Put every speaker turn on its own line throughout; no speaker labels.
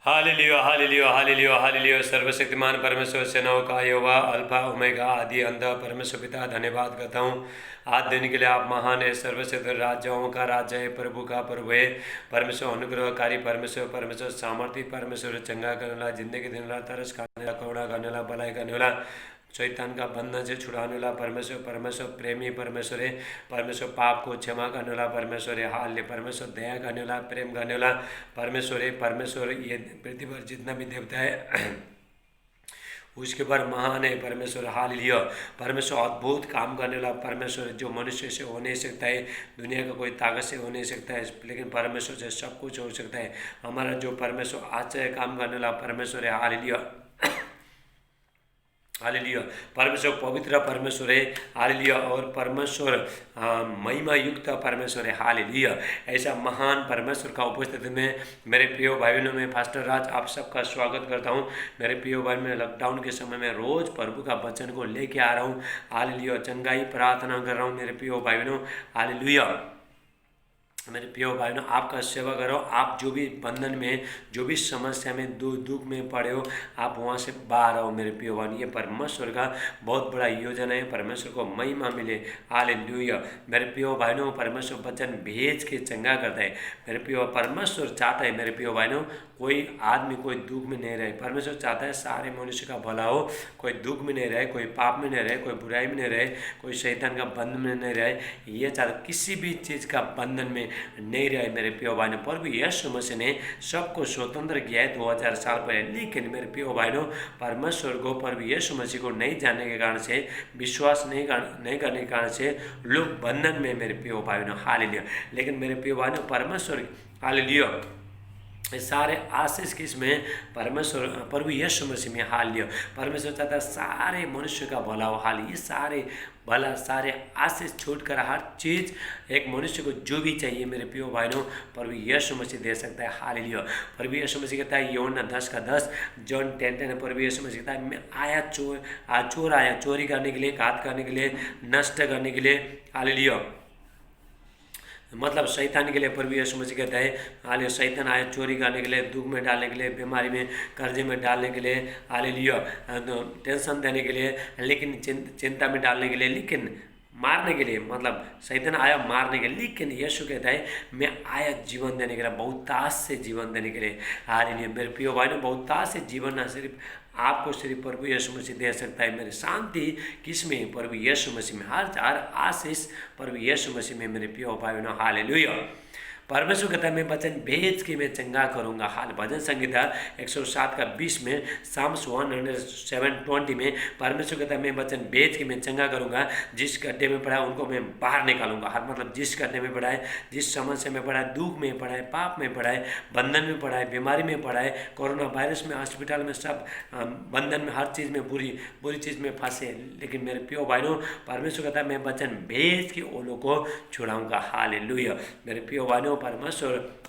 Hallelujah hallelujah hallelujah hallelujah. सर्वशक्तिमान परमेश्वर सेनाओं का यहोवा अल्फा ओमेगा आदि अंत परमेश्वर पिता धन्यवाद करता हूँ आज दिन के लिए। आप महान है, सर्वशक्ति राजाओं का राजा है, प्रभु का प्रभु है। परमेश्वर अनुग्रहकारी परमेश्वर, परमेश्वर सामर्थ्य परमेश्वर, चंगा करने वाला, जिंदगी देने वाला, तरस खाने वाला, करुणा करने वाला, भलाई करने वाला, शैतान का बंधन से छुड़ाने वाला परमेश्वर, परमेश्वर प्रेमी परमेश्वर है। परमेश्वर पाप को क्षमा करने वाला परमेश्वर है। हाल परमेश्वर दया करने वाला, प्रेम करने वाला परमेश्वर है। परमेश्वर ये पृथ्वी पर जितना भी देवता है उसके पर महान है परमेश्वर। हालेलुया। परमेश्वर अद्भुत काम करने वाला परमेश्वर, जो मनुष्य से हो नहीं सकता है, दुनिया का कोई ताकत से हो नहीं सकता है, लेकिन परमेश्वर से सब कुछ हो सकता है। हमारा जो परमेश्वर आश्चर्य काम करने वाला परमेश्वर है। Hallelujah hallelujah. परमेश्वर पवित्र परमेश्वर है। हालेलुया। और परमेश्वर महिमा युक्त परमेश्वर है। हालेलुया। ऐसा महान परमेश्वर का उपस्थिति में मेरे प्रिय भाई बहनों में पास्टर राज आप सबका स्वागत करता हूं। मेरे प्रिय भाई, में लॉकडाउन के समय में रोज प्रभु का वचन को लेके आ रहा हूं। हालेलुया। चंगाई प्रार्थना कर रहा हूं मेरे प्रिय भाई बहनों। हालेलुया। मेरे प्रिय भाई बहनों, आपका सेवा करो। आप जो भी बंधन में, जो भी समस्या में, दुख में पड़े हो, आप वहाँ से बाहर आओ मेरे प्रिय भाई। ये परमेश्वर का बहुत बड़ा योजना है। परमेश्वर को महिमा मिले। हालेलुया। मेरे प्रिय भाई बहनों, परमेश्वर वचन भेज के चंगा करता है। मेरे प्रिय परमेश्वर चाहता है मेरे प्रिय भाई बहनों, कोई आदमी कोई दुख में नहीं रहे। परमेश्वर चाहता है सारे मनुष्य का भला हो, कोई दुख में नहीं रहे, कोई पाप में नहीं रहे, कोई बुराई में नहीं रहे, कोई शैतान का बंधन में नहीं रहे। ये चाहता किसी भी चीज़ का बंधन में नहीं रहे मेरे प्रिय भाई। प्रभु यीशु मसीह ने सबको स्वतंत्र किया है 2000 साल पहले, लेकिन मेरे प्रिय भाई परमेश्वर को, प्रभु यीशु मसीह को नहीं जानने के कारण से, विश्वास नहीं करने के कारण से लोग बंधन में मेरे प्रिय भाई। हालेलुया। लेकिन मेरे प्रिय भाई परमेश्वर, हालेलुया, सारे आशीष किसमें? परमेश्वर प्रभु यीशु मसीह में। हालेलुया। परमेश्वर चाहता है सारे मनुष्य का भला हो। हाल ये सारे भला, सारे आशीष छोड़कर हर चीज़ एक मनुष्य को जो भी चाहिए मेरे प्रिय भाइयों, प्रभु यीशु मसीह दे सकता है। हालेलुया। प्रभु यीशु मसीह कहता है यूहन्ना 10:10, जॉन 10:10, प्रभु यीशु मसीह कहता है मैं आया चोर आया चोरी करने के लिए, घात करने के लिए, नष्ट करने के लिए। हालेलुया। मतलब शैतान के लिए प्रभु यीशु मसीह कहता है हालेलुया, शैतान आया चोरी करने के लिए, दुख में डालने के लिए, बीमारी में, कर्जे में डालने के लिए, हालेलुया, टेंशन देने के लिए, लेकिन चिंता में डालने के लिए, लेकिन मारने के लिए। मतलब शैतान आया मारने के लिए, लेकिन यीशु कहता है मैं आया जीवन देने के लिए, बहुतायत से जीवन देने के लिए। हालेलुया। मेरे प्रिय भाई ने बहुतायत से जीवन ना सिर्फ आपको सिर्फ प्रभु यीशु मसीह दे सकता है। मेरी शांति किस में? प्रभु यीशु मसीह में। हर आशीष प्रभु यीशु मसीह में मेरे प्रिय भाई बहनों। हालेलुया। परमेश्वर कहता है मैं वचन भेज के मैं चंगा करूँगा। हाल भजन संहिता 107:20 में, साम्स 107:20 में परमेश्वर कहता है मैं वचन भेज के मैं चंगा करूँगा। जिस गड्ढे में पड़ा है उनको मैं बाहर निकालूंगा। हाल मतलब जिस गड्ढे में पड़ा है, जिस समस्या में पड़ा है, दुख में पड़ा है, पाप में पड़ा है, बंधन में पड़ा है, बीमारी में पड़ा है, कोरोना वायरस में, हॉस्पिटल में, सब बंधन में, हर चीज़ में, बुरी चीज़ में फंसे, लेकिन मेरे प्रिय भाइयों परमेश्वर कहता है मैं वचन भेज के उन लोगों को छुड़ाऊंगा। हालेलुया। मेरे प्रिय भाइयों परमेश्वर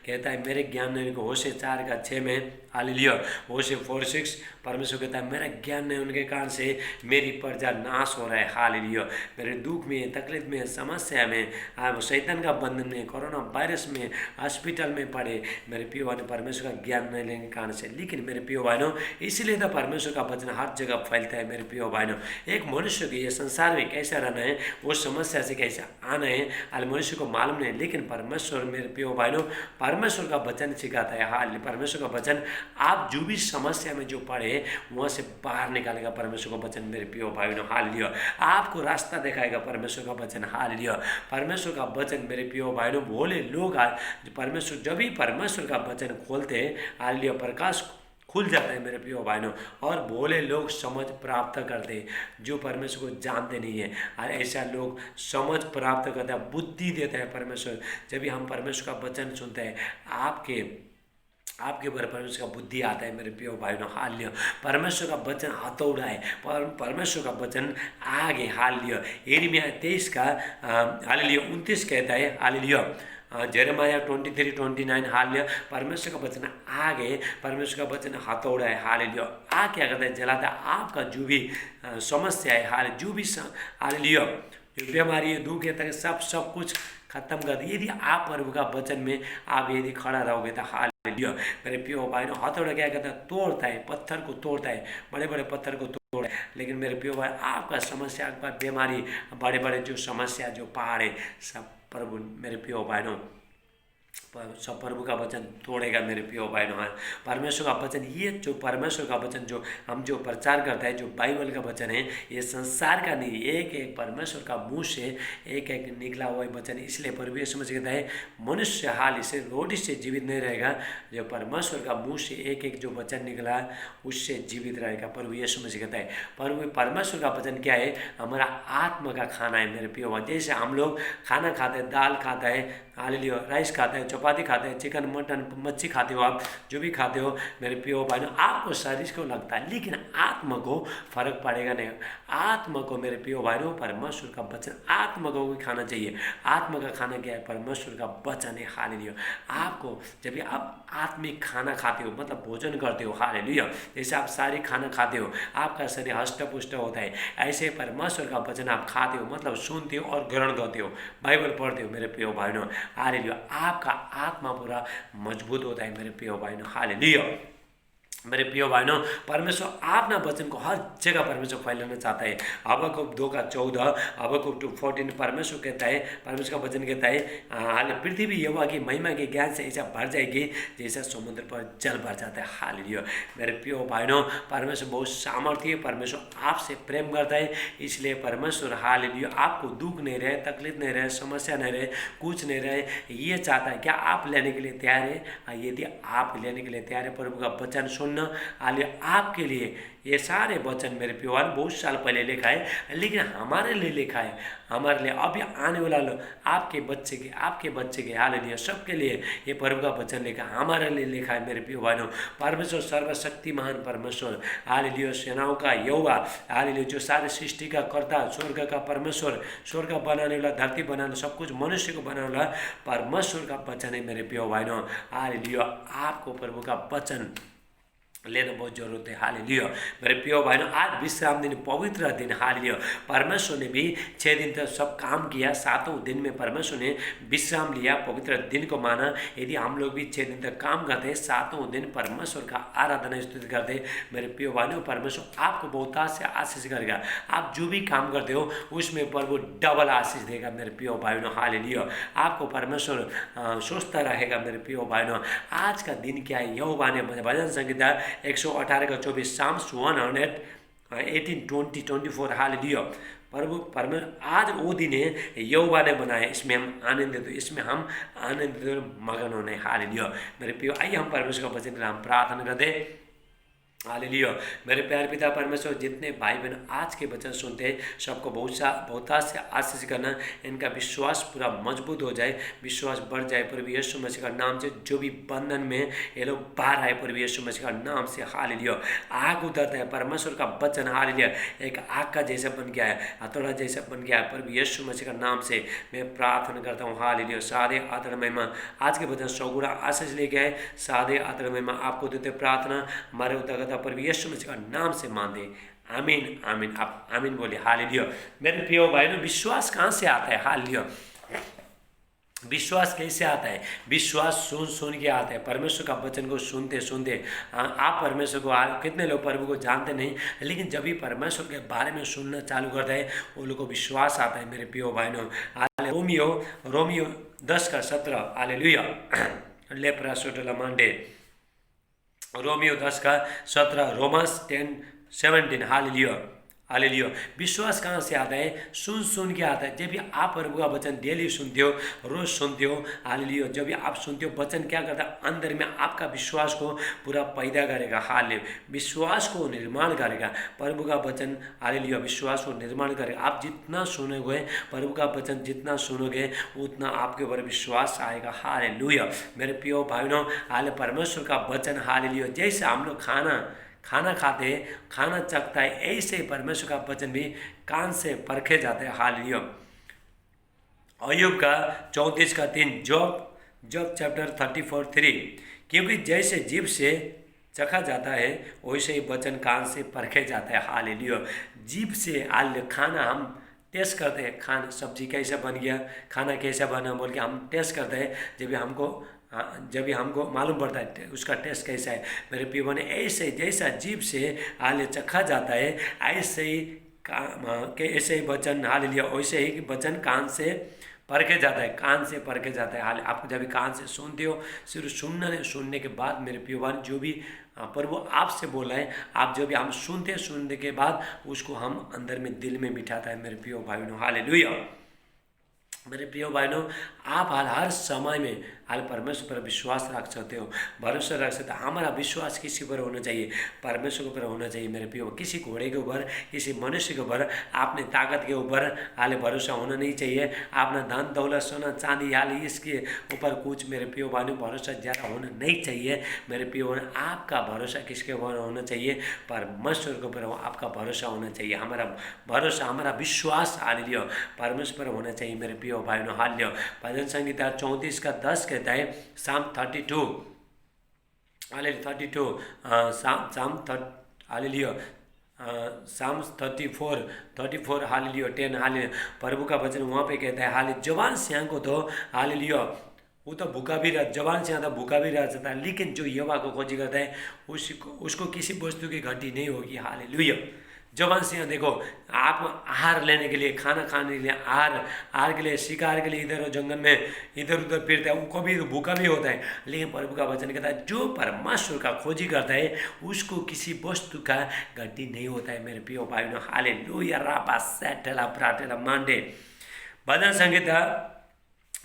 कहता है मेरे ज्ञान नहीं उनको। होशे 4:6 में, हालेलुया, होशे 4:6 परमेश्वर कहता है मेरा ज्ञान नहीं उनके कारण से मेरी प्रजा नाश हो रहा है। हालेलुया। मेरे दुख में, तकलीफ में, समस्या में, शैतान का बंधन में, कोरोना वायरस में, हॉस्पिटल में पड़े मेरे प्रिय भाइयों परमेश्वर का ज्ञान नहीं लेने के कारण से। लेकिन मेरे प्रिय भाइयों इसीलिए तो परमेश्वर का वचन हर जगह फैलता है मेरे प्रिय भाइयों। एक मनुष्य के ये संसार में कैसा रहना है, वो समस्या से कैसे आना है, आज मनुष्य को मालूम नहीं, लेकिन परमेश्वर मेरे प्रिय भाइयों परमेश्वर का वचन सिखाता है। हाल परमेश्वर का वचन आप जो भी समस्या में जो पड़े वहाँ से बाहर निकालेगा परमेश्वर का वचन मेरे प्रिय भाइयों। हालेलुया। आपको रास्ता दिखाएगा परमेश्वर का वचन। हालेलुया। परमेश्वर का वचन मेरे प्रिय भाइयों, भोले लोग आज परमेश्वर जब भी परमेश्वर का वचन खोलते हैं, हालेलुया, प्रकाश खुल जाता है मेरे प्रिय भाइयों, और भोले लोग समझ प्राप्त करते हैं जो परमेश्वर को जानते नहीं है। और ऐसा लोग समझ प्राप्त करता है, बुद्धि देता है परमेश्वर। जब भी हम परमेश्वर का वचन सुनते हैं आपके ऊपर परमेश्वर का बुद्धि आता है मेरे प्रिय भाइयों। हालेलुया। परमेश्वर का वचन हथौड़ा है, परमेश्वर का वचन आगे। हालेलुया। यिर्मयाह 23 का हालेलुया 29 कहता है, हालेलुया, जेरेमाया 23:29, हालेलुया, परमेश्वर का वचन आगे, परमेश्वर का वचन हथौड़ा है। हालेलुया। आग क्या करता है? जलाता है। आपका जो भी समस्या है, हाल जो भी हालेलुया, जो बीमारी है, दुख है, तक सब कुछ खत्म कर दिए। यदि आप प्रभु का वचन में आप यदि खड़ा रहोगे तो हाल लियो। मेरे प्रियो भाइयों, हथौड़ा क्या करता है? तोड़ता है, पत्थर को तोड़ता है, बड़े बड़े पत्थर को तोड़ता है। लेकिन मेरे प्रियो भाई, आपका समस्या, आपका बीमारी, बड़े बड़े जो समस्या, जो पहाड़ है, सब प्रभु मेरे प्रियो भाइयों सब प्रभु का वचन तोड़ेगा मेरे प्रियो भाइयों। परमेश्वर का वचन, ये जो परमेश्वर का वचन जो हम जो प्रचार करता है, जो बाइबल का वचन है, ये संसार का नहीं, एक एक परमेश्वर का मुंह से एक एक निकला हुआ वचन। इसलिए प्रभु यीशु मसीह कहता है, मनुष्य हाल इसे रोटी से जीवित नहीं रहेगा, जो परमेश्वर का मुंह से एक एक जो वचन निकला उससे जीवित रहेगा। प्रभु यीशु मसीह कहता है, परमेश्वर का वचन क्या है? हमारा आत्मा का खाना है मेरे प्रियो भाई। जैसे हम लोग खाना खाते हैं, दाल खाता है, हालेलुया, राइस खाते हैं, चपाती खाते हैं, चिकन मटन मच्छी खाते हो, आप जो भी खाते हो मेरे प्रियो भाइयों, आपको शरीर को लगता है, लेकिन आत्मा को फर्क पड़ेगा नहीं। आत्मा को मेरे प्रियो भाइयों परमेश्वर का वचन, आत्मा को भी खाना चाहिए। आत्मा का खाना क्या है? परमेश्वर का वचन है। हालेलुया। आपको जब भी आप आत्मिक खाना खाते हो, मतलब भोजन करते हो, हालेलुया, जैसे आप सारी खाना खाते हो, आपका शरीर हष्ट पुष्ट होता है, ऐसे परमेश्वर का वचन आप खाते हो, मतलब सुनते हो और ग्रहण करते हो, बाइबल पढ़ते हो मेरे प्रियो भाइयों, हालेलुया, आपका आत्मा पूरा मजबूत होता है मेरे प्रियो भाइयों। हालेलुया। मेरे प्रियो भाइयों, परमेश्वर अपना वचन को हर जगह परमेश्वर फैलाना चाहता है। हबक्कुक 2:14, हबक्कुक 2:14 परमेश्वर कहता है, परमेश्वर का वचन कहता है, हाल पृथ्वी यहोवा की महिमा के ज्ञान से ऐसा भर जाएगी जैसा समुद्र पर जल भर जाता है। हालेलुया। मेरे प्रियो भाइयों, परमेश्वर बहुत सामर्थ्य है, परमेश्वर आपसे प्रेम करता है, इसलिए परमेश्वर हालेलुया आपको दुख नहीं रहे, तकलीफ नहीं रहे, समस्या नहीं रहे, कुछ नहीं रहे, ये चाहता है। क्या आप लेने के लिए तैयार है? यदि आप लेने के लिए तैयार है, प्रभु का वचन सुन आलिया आपके लिए ये सारे वचन मेरे प्रियवान बहुत साल पहले लिखा है, लेकिन हमारे लिए लिखा है, हमारे लिए अभी आने वाला आपके बच्चे के हालेलुया सबके लिए ये प्रभु का वचन लिखा, हमारे लिए लिखा है मेरे प्रियवानों। परमेश्वर सर्वशक्तिमान परमेश्वर, हालेलुया, सेनाओं का यहोवा, हालेलुया, जो सारे सृष्टि का कर्ता, स्वर्ग का परमेश्वर, स्वर्ग बनाने वाला, धरती बनाने, सब कुछ मनुष्य को बनाने वाला परमेश्वर का वचन है मेरे प्रियवानों। हालेलुया, आपको प्रभु का वचन लेना बहुत जरूरत है। हालेलुया। मेरे प्रियो भाइयों, आज विश्राम दिन, पवित्र दिन, हालेलुया, परमेश्वर ने भी 6 दिन तक सब काम किया, 7वें दिन में परमेश्वर ने विश्राम लिया, पवित्र दिन को माना। यदि हम लोग भी 6 दिन तक काम करते हैं, 7वें दिन परमेश्वर का आराधना स्तुति करते, मेरे प्रियो भाइयों, परमेश्वर आपको बहुतायत से आशीष करेगा। आप जो भी काम करते हो उसमें प्रभु डबल आशीष देगा मेरे प्रियो भाइयों। हालेलुया। आपको परमेश्वर सोचता रहेगा मेरे प्रियो भाइयों। आज का दिन क्या है? यहोवा ने, भजन संहिता 118:24, Psalms 118, 20, 24, हालेलुया। प्रभु आज वो दिन है यहोवा ने बनाया, इसमें हम आनंदित, इसमें हम आनंदित मगन होने। हालेलुया। मेरे प्रियो, आइए हम परमेश्वर का वचन हम प्रार्थना करते। हालेलुया। मेरे प्यारे पिता परमेश्वर, जितने भाई बहन आज के वचन सुनते हैं सबको बहुतायत से आशीष करना, इनका विश्वास पूरा मजबूत हो जाए, विश्वास बढ़ जाए प्रभु यीशु मसीह का नाम से। जो भी बंधन में ये लोग बाहर आए प्रभु यीशु मसीह का नाम से। हालेलुया। आग उतरता है परमेश्वर का वचन, हालेलुया, एक आग का जैसा बन गया है, हथौड़ा जैसा बन गया है प्रभु यीशु मसीह का नाम से मैं प्रार्थना करता हूँ। हालेलुया। सारे आदर महिमा आज के वचन सौगुणा आशीष लेके आए, सारे आदर महिमा आपको देते प्रार्थना हमारे उतर पर यीशु मसीह का नाम से मांगे, आमीन आमीन। आप आमीन बोले। हालेलुया। मेरे प्रियो भाइयों, विश्वास कहाँ से आता है? हालेलुया। विश्वास कैसे आता है? विश्वास सुन के आता है, परमेश्वर का वचन को सुनते सुनते। आप परमेश्वर को, कितने लोग प्रभु को जानते नहीं, लेकिन जब भी परमेश्वर के बारे में सुनना चालू करता है उन लोगों को विश्वास आता है मेरे प्रियो भाइयों। रोमियो 10:17, हालेलुया, लेप्रा सोटला मांडे, रोमियो 10:17, रोमन्स 10:17, हालेलुया हालेलुया। विश्वास कहाँ से आता है? सुन के आता है। जब भी आप प्रभु का वचन डेली सुनते हो, रोज सुनते हो, हालेलुया, जब भी आप सुनते हो वचन क्या करता है? अंदर में आपका विश्वास को पूरा पैदा करेगा। हालेलुया, विश्वास को निर्माण करेगा प्रभु का वचन। हालेलुया, विश्वास को निर्माण करेगा। आप जितना सुनोगे प्रभु का वचन, जितना सुनोगे उतना आपके ऊपर विश्वास आएगा। हालेलुया। मेरे प्रियो भाइयों, हालेलुया, परमेश्वर का वचन, हालेलुया, जैसे हम लोग खाना खाते हैं, खाना चखता है, ऐसे ही परमेश्वर का वचन भी कान से परखे जाते हैं। हालेलुया। अय्यूब का 34:3, जॉब चैप्टर 34:3, क्योंकि जैसे जीभ से चखा जाता है वैसे ही वचन कान से परखे जाता है। हालेलुया। जीभ से खाना हम टेस्ट करते हैं, खाना सब्जी कैसा बन गया, खाना कैसा बना बोल के हम टेस्ट करते हैं। जब भी हमको जब भी हमको मालूम पड़ता है उसका टेस्ट कैसा है मेरे प्रिय बने, ऐसे जैसा जीभ से हाल चखा जाता है ऐसे ही ऐसे ही वचन हालेलुया, वैसे ही वचन कान से परखे जाता है, कान से परखे जाता है। हाल आप जब भी कान से सुनते हो, सिर्फ सुनना नहीं, सुनने के बाद मेरे प्रियवान जो भी प्रभु आपसे बोला है, आप जो भी हम सुनते सुनने के बाद उसको हम अंदर में दिल में बिठाता है मेरे प्रिय भाइयों। हालेलुया मेरे प्रिय भाइयों, आप हर समय में हाल परमेश्वर पर विश्वास रख सकते हो, भरोसा रख सकते हो। हमारा विश्वास किसी पर होना चाहिए, परमेश्वर के ऊपर होना चाहिए मेरे प्रिय। किसी घोड़े के ऊपर, किसी मनुष्य के ऊपर, अपने ताकत के ऊपर हाल भरोसा होना नहीं चाहिए। अपना धन दौलत सोना चांदी हाल इसके ऊपर कुछ मेरे प्रिय भाइयों भरोसा ज़्यादा होना नहीं चाहिए मेरे प्रिय भाइयों। आपका भरोसा किसके ऊपर होना चाहिए? परमेश्वर के ऊपर आपका भरोसा होना चाहिए। हमारा भरोसा, हमारा विश्वास हालेलुया परमेश्वर पर होना चाहिए मेरे प्रिय भाइयों। हालेलुया भजन संहिता 34:10 कहता है, साम 32 हालेलुया साम्स 34 हालेलुया 10 हालेलुया प्रभु का वचन वहाँ पे कहता है हाल जवान सिंह को तो हालेलुया वो तो भूखा भी रह, जवान से ज़्यादा भूखा भी रह सकता है, लेकिन जो यहोवा को खोजी करता है उसको किसी वस्तु की घटी नहीं होगी। हालेलुया जवान सिंह देखो, आप आहार लेने के लिए, खाना खाने के लिए, आहार के लिए, शिकार के लिए इधर जंगल में इधर उधर फिरता है, उनको भी भूखा भी होता है, लेकिन प्रभु का वचन कहता है जो परमेश्वर का खोजी करता है उसको किसी वस्तु का घटी नहीं होता है मेरे प्रिय भाइयों। हालेलुया रापा सैटला प्राटेला मांडे भजन संहिता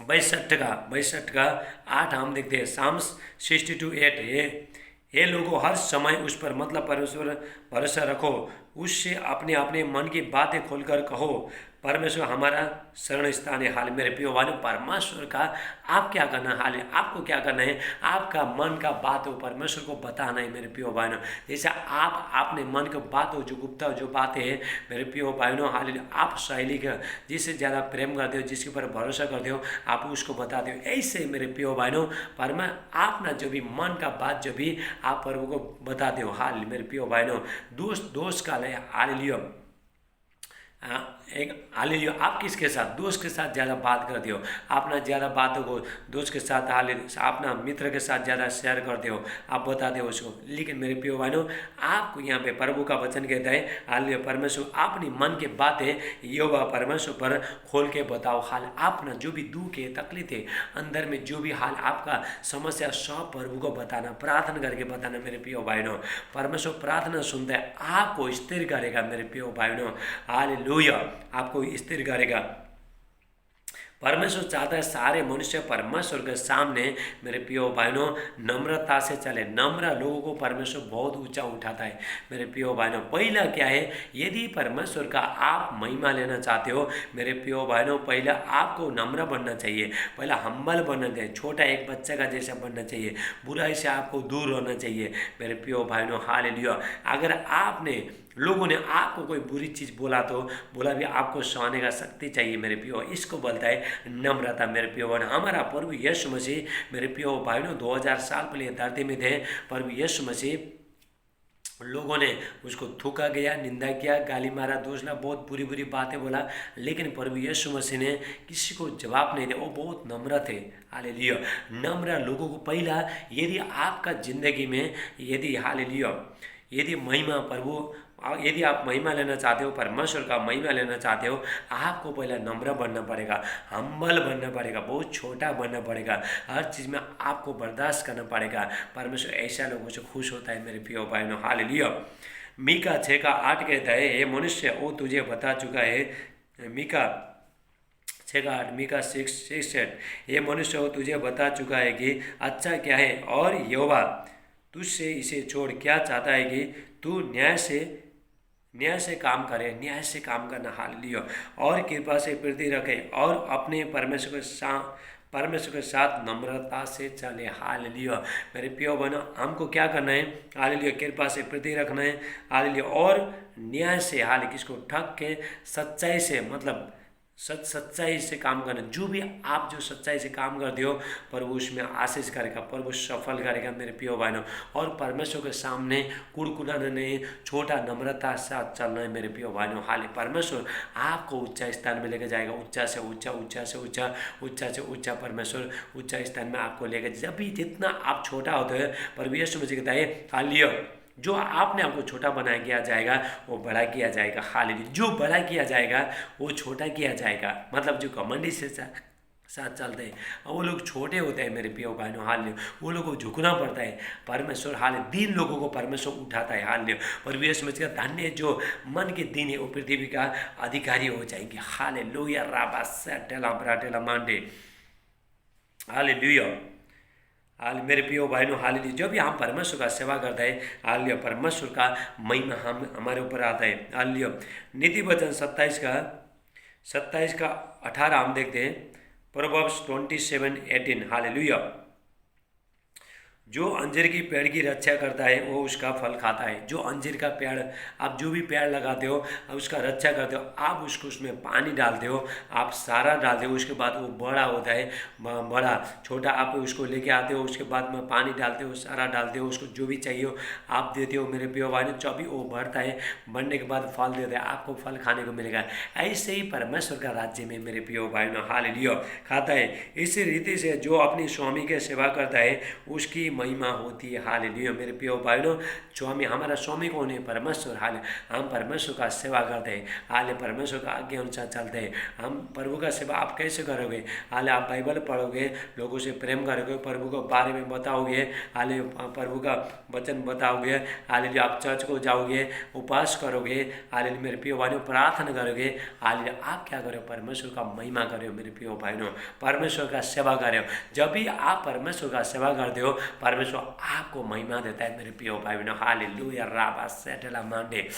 62 का 8 हम देखते हैं, साम्स 62:8 ये लोगों हर समय उस पर मतलब परमेश्वर भरोसा रखो, उससे अपने अपने मन की बातें खोलकर कहो, परमेश्वर हमारा शरण स्थान है। हाल मेरे प्रिय भाइयों परमेश्वर का आप क्या करना है, हाल आपको क्या करना है, आपका मन का बात हो परमेश्वर को बताना है मेरे प्रिय भाइयों। जैसे आप अपने मन के बात हो जो गुप्ता जो बातें हैं मेरे प्रिय भाइयों, हाल आप शैली का जिससे ज़्यादा प्रेम करते हो, जिसके ऊपर भरोसा करते हो, आप उसको बताते हो। ऐसे मेरे प्रिय भाइयों आप ना जो भी मन का बात जो भी आप प्रभु को बताते हो। हाल मेरे प्रिय भाइयों दोस्त का हालेलुया एक हालेलुया आप किसके साथ, दोस्त के साथ ज़्यादा बात करते हो, अपना ज़्यादा बातों को दोस्त के साथ अपना मित्र के साथ ज़्यादा शेयर करते हो, आप बताते हो उसको। लेकिन मेरे प्रिय भाइयों आपको यहाँ पे प्रभु का वचन कहता है हालेलुया परमेश्वर अपनी मन की बातें यहोवा परमेश्वर पर खोल के बताओ। हाल अपना जो भी दुख है तकलीफ है अंदर में जो भी हाल आपका समस्या सब प्रभु को बताना, प्रार्थना करके बताना मेरे प्रिय भाइयों। परमेश्वर प्रार्थना सुनता है, आपको स्थिर करेगा मेरे प्रिय भाइयों। हालेलुया आपको स्थिर करेगा। परमेश्वर चाहता है सारे मनुष्य परमेश्वर के सामने मेरे प्रिय भाइयों नम्रता से चले। नम्र लोगों को परमेश्वर बहुत ऊंचा उठाता है मेरे प्रिय भाइयों। पहला क्या है, यदि परमेश्वर का आप महिमा लेना चाहते हो मेरे प्रिय भाइयों, पहला आपको नम्र बनना चाहिए, पहला हम्बल बनना चाहिए, छोटा एक बच्चे का जैसा बनना चाहिए, बुराई से आपको दूर रहना चाहिए मेरे प्रिय भाइयों। हालेलुया अगर आपने लोगों ने आपको कोई बुरी चीज़ बोला तो बोला भी आपको सहने का शक्ति चाहिए मेरे प्रियो। इसको बोलता है नम्रता मेरे प्रियो। हमारा प्रभु यीशु मसीह मेरे प्रियो भाइयों 2000 साल पहले धरती में थे। प्रभु यीशु मसीह लोगों ने उसको थूका गया, निंदा किया, गाली मारा, दोष ला, बहुत बुरी बुरी बातें बोला, लेकिन प्रभु यीशु मसीह ने किसी को जवाब नहीं दिया। वो बहुत नम्र थे। हालेलुया नम्र लोगों को पहला यदि आपका जिंदगी में यदि हालेलुया यदि महिमा प्रभु यदि आप महिमा लेना चाहते हो, परमेश्वर का महिमा लेना चाहते हो, आपको पहला नम्र बनना पड़ेगा, हम्बल बनना पड़ेगा, बहुत छोटा बनना पड़ेगा, हर चीज़ में आपको बर्दाश्त करना पड़ेगा। परमेश्वर ऐसा लोगों से खुश होता है मेरे प्रिय भाइयों। हालेलुया मीका 6:8 कहता है, हे मनुष्य वो तुझे बता चुका है। मीका 6:8 मीका 6:8 ये मनुष्य वो तुझे बता चुका है कि अच्छा क्या है, और यहोवा तुझसे इसे छोड़ क्या चाहता है कि तू न्याय से काम करे, न्याय से काम करना। हालेलुया और कृपा से प्रीति रखे और अपने परमेश्वर के साथ नम्रता से चले। हालेलुया मेरे प्रिय बहनों हमको क्या करना है, हालेलुया कृपा से प्रीति रखना है, हालेलुया और न्याय से हाल किसको ठग के सच्चाई से मतलब सच्चाई से काम करना, जो भी आप जो सच्चाई से काम करते हो प्रभु उसमें आशीष करेगा, प्रभु सफल करेगा मेरे प्रिय बहनों। और परमेश्वर के सामने कुड़कुड़ाना नहीं, छोटा नम्रता के साथ चलना है मेरे प्रिय बहनों। हाल परमेश्वर आपको उच्चा स्थान में लेकर जाएगा, ऊंचा से ऊंचा, ऊंचा से ऊंचा, ऊंचा से ऊंचा परमेश्वर ऊंचा स्थान में आपको लेकर। जब भी जितना आप छोटा होते हैं प्रभु यीशु मसीह कहता है हालियो, जो आपने आपको छोटा बना किया जाएगा वो बड़ा किया जाएगा। हालेलुया। जो बड़ा किया जाएगा वो छोटा किया जाएगा। मतलब जो घमंडी से साथ चलते हैं वो लोग छोटे होते हैं मेरे प्रिय भाइयों। हालेलुया। वो लोगों को झुकना पड़ता है, परमेश्वर हाल दीन लोगों को परमेश्वर उठाता है। हालेलुया। और यीशु मसीह का धन्य जो मन के दिन है वो पृथ्वी का अधिकारी हो जाएंगे। हालेलुया। राबा सेटेला ब्राटेला मांडे। हालेलुया। हाल मेरे प्रियो बहनों हालेलुया। जब भी हम परमेश्वर का सेवा करते हैं हालेलुया, परमेश्वर का महिमा हम हमारे ऊपर आता है। हालेलुया। नीति वचन 27 का 18 हम देखते हैं। प्रोवर्ब्स 27:18। हालेलुया। जो अंजीर की पेड़ की रक्षा करता है वो उसका फल खाता है। जो अंजीर का पेड़, आप जो भी पेड़ लगाते हो उसका रक्षा करते हो, आप उसको उसमें पानी डालते हो, आप सारा डालते हो, उसके बाद वो बड़ा होता है, बड़ा छोटा आप उसको लेके आते हो, उसके बाद में पानी डालते हो, सारा डालते हो, उसको जो भी चाहिए हो आप देते हो मेरे प्रिय भाई। जब भी वो बढ़ता है, बढ़ने के बाद फल देता है, आपको फल खाने को मिलेगा। ऐसे ही परमेश्वर का राज्य में मेरे प्रिय भाई हालेलुया खाता है। इसी रीति से जो अपनी स्वामी की सेवा करता है उसकी महिमा होती है। हालेलुया। मेरे प्रिय भाइयों, स्वामी हमारा स्वामी कौन है? परमेश्वर। हाल हम परमेश्वर का सेवा करते हैं, हाल परमेश्वर का आज्ञा अनुसार चलते हैं। हम प्रभु का सेवा आप कैसे करोगे? हाल आप बाइबल पढ़ोगे, लोगों से प्रेम करोगे, प्रभु के बारे में बताओगे, हाल प्रभु का वचन बताओगे, हाल आप चर्च को जाओगे, उपवास करोगे, हाल मेरे प्रिय भाइयों प्रार्थना करोगे, हाल आप क्या करो? परमेश्वर का महिमा करो मेरे प्रिय भाइयों, परमेश्वर का सेवा करो। जब भी आप परमेश्वर का सेवा करते हो परमेश्वर आपको महिमा देता है मेरे प्रिय भाई बहनों। हालेलुया। राबा सेटेला मांडे।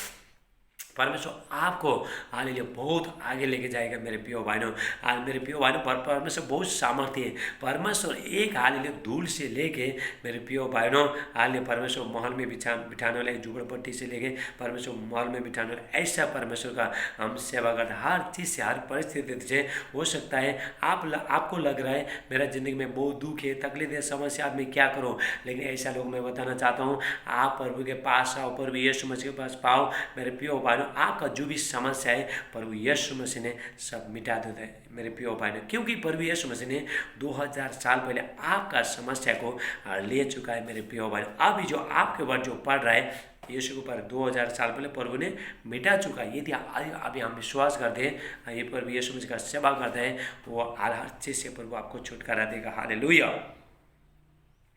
परमेश्वर आपको हालेलुया बहुत आगे लेके जाएगा मेरे प्रिय भाइयों। मेरे प्रिय भाइयों परमेश्वर बहुत सामर्थ्य है। परमेश्वर एक हालेलुया धूल से लेके मेरे प्रिय भाइयों हालेलुया परमेश्वर महल में बिठाने वाले, झुपड़पट्टी से लेके परमेश्वर महल में बिठाने वाले, ऐसा परमेश्वर का हम सेवा करते हैं। हर चीज़ से, हर परिस्थिति से हो सकता है आपको लग रहा है मेरा ज़िंदगी में बहुत दुख है, तकलीफ है, समस्या, आप मैं क्या करूँ, लेकिन ऐसा लोग मैं बताना चाहता हूँ आप प्रभु के पास आओ, प्रभु यीशु मसीह के पास पाओ मेरे प्रिय भाइयों। आपका जो भी समस्या है प्रभु यीशु मसीह ने सब मिटा देता है मेरे प्रिय भाइयों, क्योंकि प्रभु यीशु मसीह ने 2000 साल पहले आपका समस्या को ले चुका है मेरे प्रिय भाइयों। अभी जो आपके ऊपर जो पड़ रहा है यीशु के ऊपर 2000 साल पहले प्रभु ने मिटा चुका है। यदि अभी हम विश्वास करते हैं, ये प्रभु यीशु मसीह का सेवा करते हैं, वो हर चीज़ से प्रभु आपको छुटकारा देगा। हालेलुया।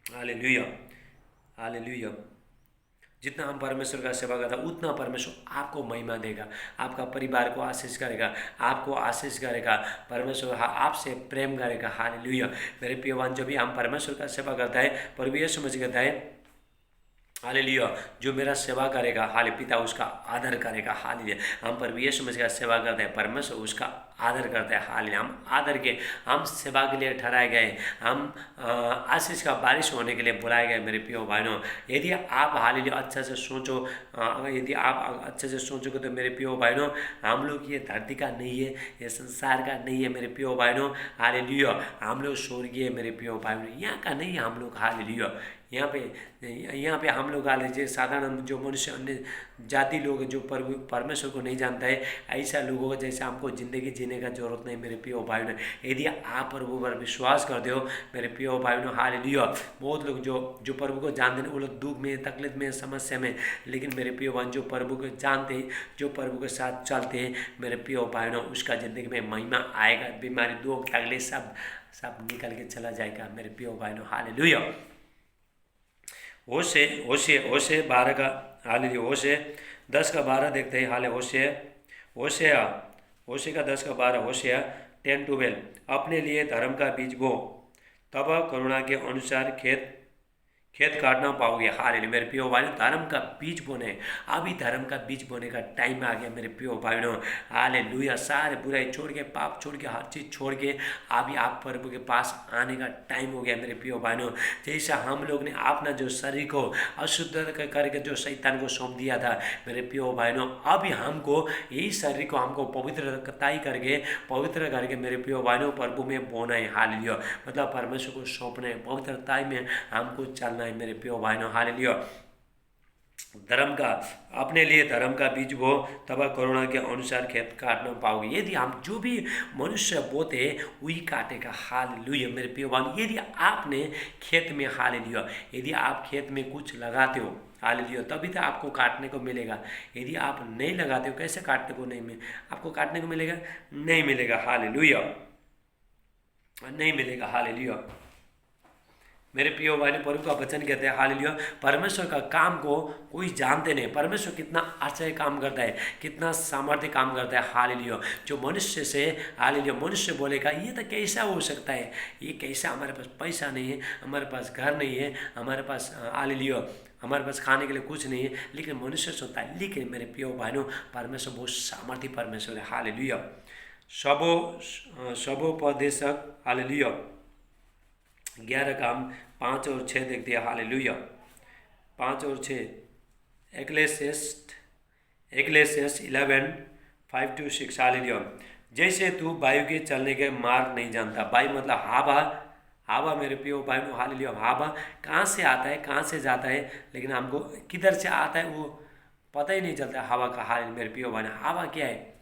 हालेलुया। हालेलुया। जितना हम परमेश्वर का सेवा करता है उतना परमेश्वर आपको महिमा देगा, आपका परिवार को आशीष करेगा, आपको आशीष करेगा, परमेश्वर आपसे प्रेम करेगा। हालेलुया। मेरे प्रियवान, जब भी हम परमेश्वर का सेवा करता है प्रभु यीशु मसीह कहता है हालेलुया, जो मेरा सेवा करेगा हाले पिता उसका आदर करेगा। हालेलुया। हम प्रभु यीशु मसीह का सेवा करते हैं, परमेश्वर उसका आदर करते हैं। हालेलुया। हम आदर के, हम सेवा के लिए ठहराए गए, हम आशीष का बारिश होने के लिए बुलाए गए मेरे प्रिय भाइयों। यदि आप हालेलुया अच्छा से सोचो, यदि आप अच्छे से सोचोगे तो मेरे प्रिय भाइयों हम लोग ये धरती का नहीं है, ये संसार का नहीं है मेरे प्रिय भाइयों। हालेलुया। हम लोग स्वर्गीय मेरे प्रिय भाइयों, यहाँ का नहीं है हम लोग। हालेलुया। यहाँ पे हम लोग आ लीजिए साधारण जो मनुष्य, अन्य जाति लोग जो परमेश्वर को नहीं जानता है, ऐसा लोगों को जैसे हमको ज़िंदगी जीने का जरूरत नहीं मेरे प्रिय भाइयों ने। यदि आप प्रभु पर विश्वास करते हो मेरे प्रिय भाइयों हालेलुया। बहुत लोग जो प्रभु को जानते हैं वो लोग दुख में, तकलीफ में, समस्या में, लेकिन मेरे प्रिय भाई जो प्रभु को जानते हैं, जो प्रभु के साथ चलते हैं मेरे प्रिय भाइयों, उसका ज़िंदगी में महिमा आएगा। बीमारी, दुख, तकलीफ सब निकल के चला जाएगा मेरे प्रिय भाइयों। हालेलुया। होशे 12 का हालेलुया, होशे 10 का 12 देखते हैं। हाले होशे का 10 का 12, होशे 10:12। अपने लिए धर्म का बीज बो, तब करुणा के अनुसार खेत खेत काटना पाओगे। हालेलुया मेरे प्रियो भाइयों, धर्म का बीज बोने, अभी धर्म का बीज बोने का टाइम आ गया मेरे प्रियो भाइयों। हालेलुया सारे बुराई छोड़ के, पाप छोड़ के, हर चीज़ छोड़ के अभी आप प्रभु के पास आने का टाइम हो गया मेरे प्रियो भाइयों। जैसा हम लोग ने अपना जो शरीर को अशुद्ध करके जो शैतान को सौंप दिया था मेरे प्रियो भाइयों, अभी हमको यही शरीर को हमको पवित्र करके मेरे प्रियो भाइयों प्रभु में बोना है। हालेलुया मतलब परमेश्वर को सौंपना है, पवित्रताई में हमको चलना है मेरे प्रियो भाइयों। हालेलुया धर्म का, अपने लिए धर्म का बीज बो, तब करुणा के अनुसार खेत काटना पाओगे। यदि हम जो भी मनुष्य बोते वही काटेगा। हालेलुया मेरे प्रिय भाइयों, यदि आपने खेत में, हालेलुया यदि आप खेत में कुछ लगाते हो, हालेलुया तभी तो आपको काटने को मिलेगा। यदि आप नहीं लगाते हो कैसे काटने को नहीं मिले, आपको काटने को मिलेगा? नहीं मिलेगा। हालेलुया नहीं मिलेगा। हालेलुया मेरे प्रियो भाई, प्रभु का वचन कहते हैं हालेलुया, परमेश्वर का काम को कोई जानते नहीं। परमेश्वर कितना आश्चर्य काम करता है, कितना सामर्थ्य काम करता है। हालेलुया जो मनुष्य से, हालेलुया मनुष्य बोलेगा ये तो कैसा हो सकता है, ये कैसा, हमारे पास पैसा नहीं है, हमारे पास घर नहीं है, हमारे पास हालेलुया हमारे पास खाने के लिए कुछ नहीं है, लेकिन मनुष्य सोचता है। लेकिन मेरे प्रियो भाइयों परमेश्वर बहुत सामर्थ्य परमेश्वर है। हालेलुया सबोपदेशक, हालेलुया 11 काम 5 और 6 देखते हैं। हालेलुया 5 और 6 एक्लेसियस 11:5-6। हालेलुया जैसे तू वायु के चलने के मार्ग नहीं जानता, वायु मतलब हवा मेरे प्रियो भाई। हालेलुया हवा कहाँ से आता है, कहाँ से जाता है, लेकिन हमको किधर से आता है वो पता ही नहीं चलता हवा का। हाल मेरे प्रियो भाई हवा क्या है,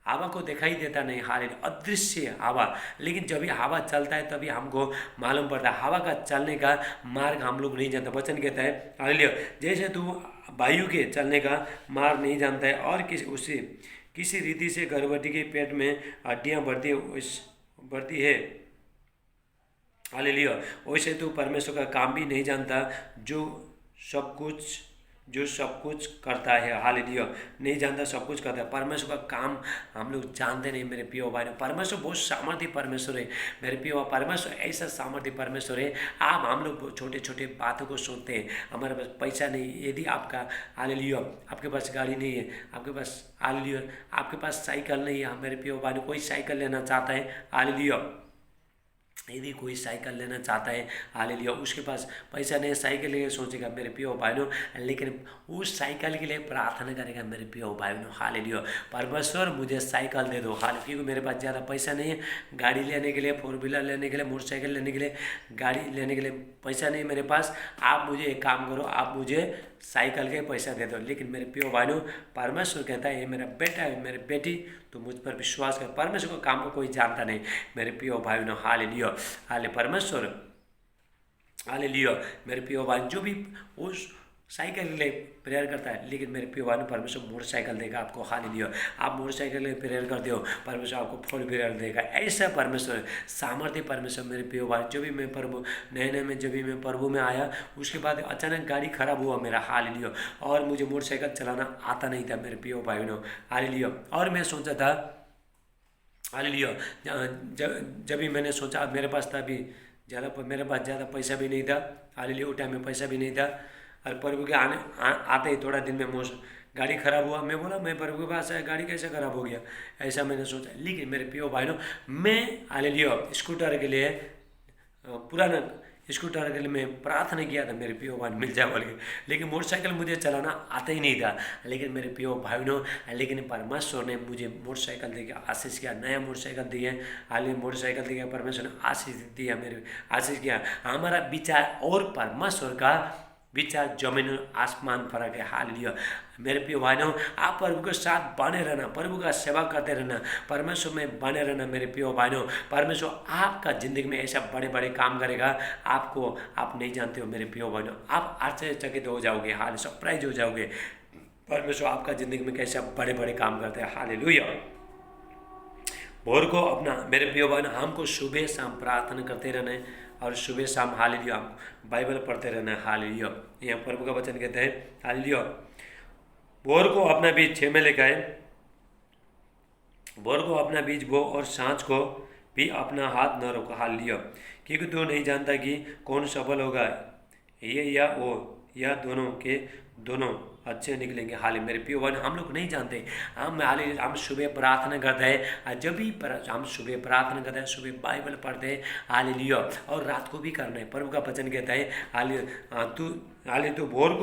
हवा को दिखाई देता नहीं। हालेलुया अदृश्य हवा, लेकिन जब भी हवा चलता है तभी हमको मालूम पड़ता है। हवा का चलने का मार्ग हम लोग नहीं जानते। वचन कहता है हालेलुया जैसे तू वायु के चलने का मार्ग नहीं जानता है और किसी रीति से गर्भवती के पेट में हड्डियाँ बढ़ती है, हालेलुया वैसे तू परमेश्वर का काम भी नहीं जानता जो सब कुछ करता है। हालेलुया नहीं जानता, सब कुछ करता है। परमेश्वर का काम हम लोग जानते नहीं मेरे प्रियो भाई। परमेश्वर बहुत सामर्थ्य परमेश्वर है मेरे प्रियो। परमेश्वर ऐसा सामर्थ्य परमेश्वर है। आप हम लोग छोटे छोटे बातों को सुनते हैं, हमारे पास पैसा नहीं, यदि आपका हालेलुया आपके पास गाड़ी नहीं है, आपके पास हालेलुया आपके पास साइकिल नहीं है मेरे प्रियो भाई, कोई साइकिल लेना चाहता है, हालेलुया यदि कोई साइकिल लेना चाहता है, हालेलुया उसके पास पैसा नहीं, साइकिल लिए सोचेगा मेरे प्रियो भाइयों, लेकिन उस साइकिल के लिए प्रार्थना करेगा मेरे प्रियो भाइयों। हालेलुया परमेश्वर मुझे साइकिल दे दो, हालेलुया क्योंकि मेरे पास ज़्यादा पैसा नहीं है गाड़ी लेने के लिए, 4 व्हीलर लेने के लिए, मोटरसाइकिल लेने के लिए, गाड़ी लेने के लिए पैसा नहीं मेरे पास। आप मुझे एक काम करो, आप मुझे साइकिल के पैसा दे दो। लेकिन मेरे प्रियो भाइयों परमेश्वर कहता है ये मेरा बेटा है, मेरी बेटी, तो मुझ पर विश्वास कर। परमेश्वर को काम को कोई जानता नहीं मेरे प्रियो भाइयों। हालेलुया हाले परमेश्वर, हालेलुया मेरे प्रियो भाई जो भी उस साइकिल के लिए प्रेयर करता है, लेकिन मेरे प्रियो भाई परमेश्वर मोटरसाइकिल देगा आपको। हालेलुया आप मोटरसाइकिल के लिए प्रेयर करते हो, परमेश्वर आपको 4 व्हीलर देगा। ऐसा परमेश्वर सामर्थ्य परमेश्वर मेरे प्रियो भाई। जो भी मैं प्रभु नए में जब भी मैं प्रभु में आया उसके बाद अचानक गाड़ी खराब हुआ मेरा, हालेलुया और मुझे मोटरसाइकिल चलाना आता नहीं था मेरे प्रियो भाइयों। हालेलुया और मैं सोचा था, हालेलुया जब भी मैंने सोचा मेरे पास था अभी मेरे पास ज़्यादा पैसा भी नहीं था, हालेलुया उस टाइम में पैसा भी नहीं था। और प्रभु के आते ही थोड़ा दिन में गाड़ी खराब हुआ। मैं बोला मैं प्रभु के पास आया, गाड़ी कैसे खराब हो गया, ऐसा मैंने सोचा। लेकिन मेरे प्रियो भाइयों मैं हालेलुया स्कूटर के लिए पुराना स्कूटर के लिए मैं प्रार्थना किया था मेरे प्रियो भाई मिल जाए बोल के, लेकिन मोटरसाइकिल मुझे चलाना आता ही नहीं था। लेकिन मेरे प्रियो भाइयों लेकिन परमेश्वर ने मुझे मोटरसाइकिल देकर आशीष किया, नया मोटरसाइकिल दिए, हाल मोटरसाइकिल दिया, परमेश्वर ने आशीष दिया, मेरे आशीष किया। हमारा विचार और परमेश्वर का विचार जमीन आसमान फर्क है। हालेलुया मेरे प्रिय भाइयों आप प्रभु के साथ बने रहना, प्रभु का सेवा करते रहना, परमेश्वर में बने रहना मेरे प्रिय भाइयों। परमेश्वर आपका जिंदगी में ऐसा बड़े बड़े काम करेगा आपको, आप नहीं जानते हो मेरे प्रिय भाइयों। आप आश्चर्यचकित हो जाओगे, हाल सरप्राइज हो जाओगे परमेश्वर आपका जिंदगी में कैसे बड़े बड़े काम करते हैं। हालेलुया भोर को अपना मेरे प्रिय भाइयों हमको सुबह शाम प्रार्थना करते रहना है और सुबह शाम हालेलुया बाइबल पढ़ते रहना है। हालेलुया यहाँ प्रभु का वचन कहते हैं हालेलुया भोर को अपना बीज 6 में लेकर आए, भोर को अपना बीज बो और सांझ को भी अपना हाथ न रोको। हालेलुया क्योंकि तू नहीं जानता कि कौन सफल होगा, ये या वो, यह दोनों के दोनों अच्छे निकलेंगे। हाल मेरे प्रिय बहन, हम लोग नहीं जानते, हम सुबह प्रार्थना करते हैं, जब भी हम सुबह प्रार्थना करते हैं, सुबह बाइबल पढ़ते हैं, हालेलुया, और रात को भी करना है। प्रभु का वचन कहता है तो भोर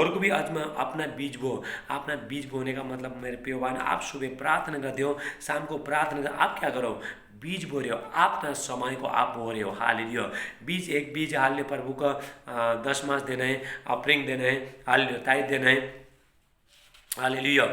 को भी आज मैं अपना बीज बो। अपना बीज बोने का मतलब मेरे प्रिय बहन, आप सुबह प्रार्थना करते हो, शाम को प्रार्थना कर, आप क्या करो, बीज बो रहे हो, आपका समय को आप बो रहे हो। हालेलुया, एक बीज हाल प्रभु का 10 मास देना है, ऑफरिंग देना है, हालेलुया, ताइद देना है, हालेलुया,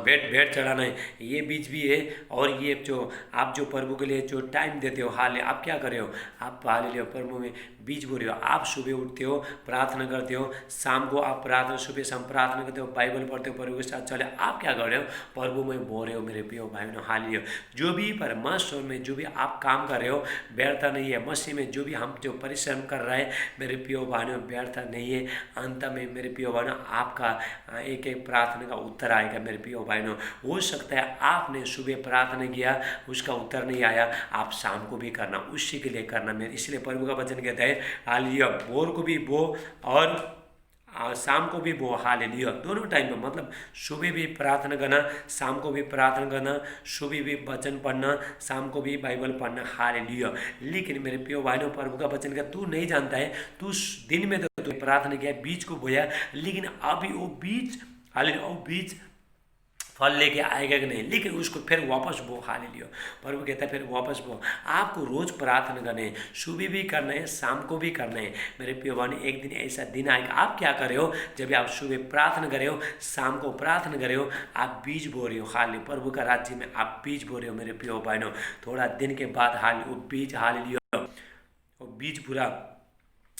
भेंट चढ़ाना है, ये बीज भी है। और ये जो आप जो प्रभु के लिए जो टाइम देते हो, हाले आप क्या कर रहे हो, आप हालेलुया प्रभु में बीज बो रहे हो। आप सुबह उठते हो, प्रार्थना करते हो, शाम को आप प्रार्थना, सुबह शाम प्रार्थना करते हो, बाइबल पढ़ते हो, प्रभु के साथ चले, आप क्या कर रहे हो, प्रभु में बो रहे हो मेरे प्रिय भाई बहनों। हालेलुया, जो भी परमेश्वर में जो भी आप काम कर रहे हो व्यर्थ नहीं है। मसीह में जो भी हम जो परिश्रम कर रहे हैं मेरे प्रिय बहनों, व्यर्थ नहीं है। अंत में मेरे प्रिय बहनों आपका एक एक प्रार्थना का उत्तर आएगा मेरे प्रिय बहनों। हो सकता है आपने सुबह प्रार्थना किया, उसका उत्तर नहीं आया, आप शाम को भी करना, उसी के लिए करना मेरे। इसलिए प्रभु का वचन कहता है हालेलुया, भोर को भी बो और शाम को भी बो। हालेलुया, दोनों टाइम में, मतलब सुबह भी प्रार्थना करना, शाम को भी प्रार्थना करना, सुबह भी वचन पढ़ना, शाम को भी बाइबल पढ़ना। हालेलुया, लेकिन मेरे प्रिय भाइयों, प्रभु का वचन का तू नहीं जानता है, तू दिन में तो तू प्रार्थना किया, बीज को बोया, लेकिन अभी वो बीज, हालेलुया, वो बीज फल लेके आएगा कि नहीं, लेकिन उसको फिर वापस बो। हालेलुया, प्रभु कहता है फिर वापस बो। आपको रोज प्रार्थना करना है, सुबह भी करना है, शाम को भी करना है मेरे प्रिय भाई। एक दिन ऐसा दिन आएगा, आप क्या कर रहे हो, जब आप सुबह प्रार्थना कर रहे हो, शाम को प्रार्थना कर रहे हो, आप बीज बो रहे हो। हालेलुया, प्रभु का राज्य में आप बीज बो रहे हो मेरे प्रिय बहनों। थोड़ा दिन के बाद वो बीज, हालेलुया, वो बीज पूरा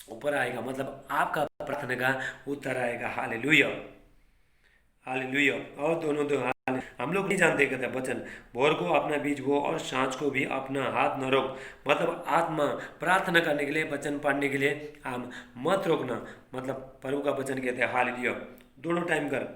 ऊपर आएगा, मतलब आपका प्रार्थना का उत्तर आएगा। हालेलुया, हालेलुया, और दोनों दो हम लोग नहीं जानते कहते वचन, भोर को अपना बीज बो और सांझ को भी अपना हाथ न रोक। मतलब आत्मा प्रार्थना करने के लिए, वचन पढ़ने के लिए हम मत रोकना। मतलब प्रभु का वचन कहते हैं हालेलुया, दोनों टाइम कर।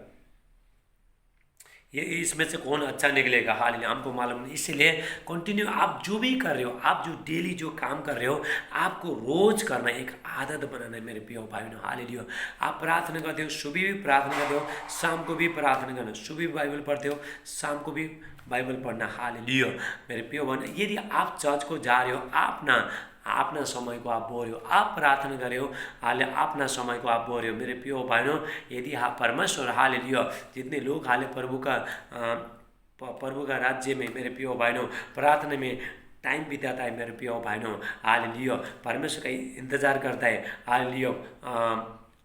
ये इसमें से कौन अच्छा निकलेगा, हालेलुया, हमको मालूम नहीं। इसीलिए कंटिन्यू आप जो भी कर रहे हो, आप जो डेली जो काम कर रहे हो, आपको रोज करना है, एक आदत बनाना है मेरे प्रिय भाइयों। हालेलुया, आप प्रार्थना करते हो, सुबह भी प्रार्थना करते हो, शाम को भी प्रार्थना करना, सुबह भी बाइबल पढ़ते हो, शाम को भी बाइबल पढ़ना। हालेलुया, मेरे प्रिय भाइयों, यदि आप चर्च को जा रहे हो, आप ना अपना समय को आप बो रहे हो, आप प्रार्थना कर रहे हो, हाले अपना समय को आप बो रहे हो मेरे प्रिय भाइयों। यदि परमेश्वर, हालेलुया, जितने लोग हाले प्रभु का राज्य में मेरे प्रिय भाइयों प्रार्थना में टाइम बिताता है मेरे प्रिय भाइयों, हालेलुया, परमेश्वर का इंतजार करता है, हालेलुया,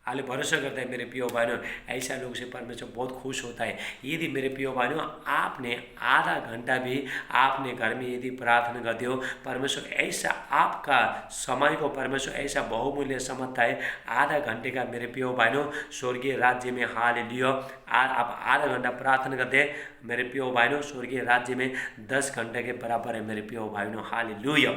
हाले भरोसा करता है मेरे प्रिय भाइयों, ऐसा लोग से परमेश्वर बहुत खुश होता है। यदि मेरे प्रिय भाइयों आपने आधा घंटा भी आपने घर में यदि प्रार्थना करते हो, परमेश्वर ऐसा आपका समय को परमेश्वर ऐसा बहुमूल्य समझता है। आधा घंटे का मेरे प्रिय भाइयों स्वर्गीय राज्य में, हालेलुया, आप आधा घंटा प्रार्थना करते हैं मेरे प्रिय भाइयों, स्वर्गीय राज्य में 10 घंटे के बराबर है मेरे प्रिय भाइयों। हालेलुया,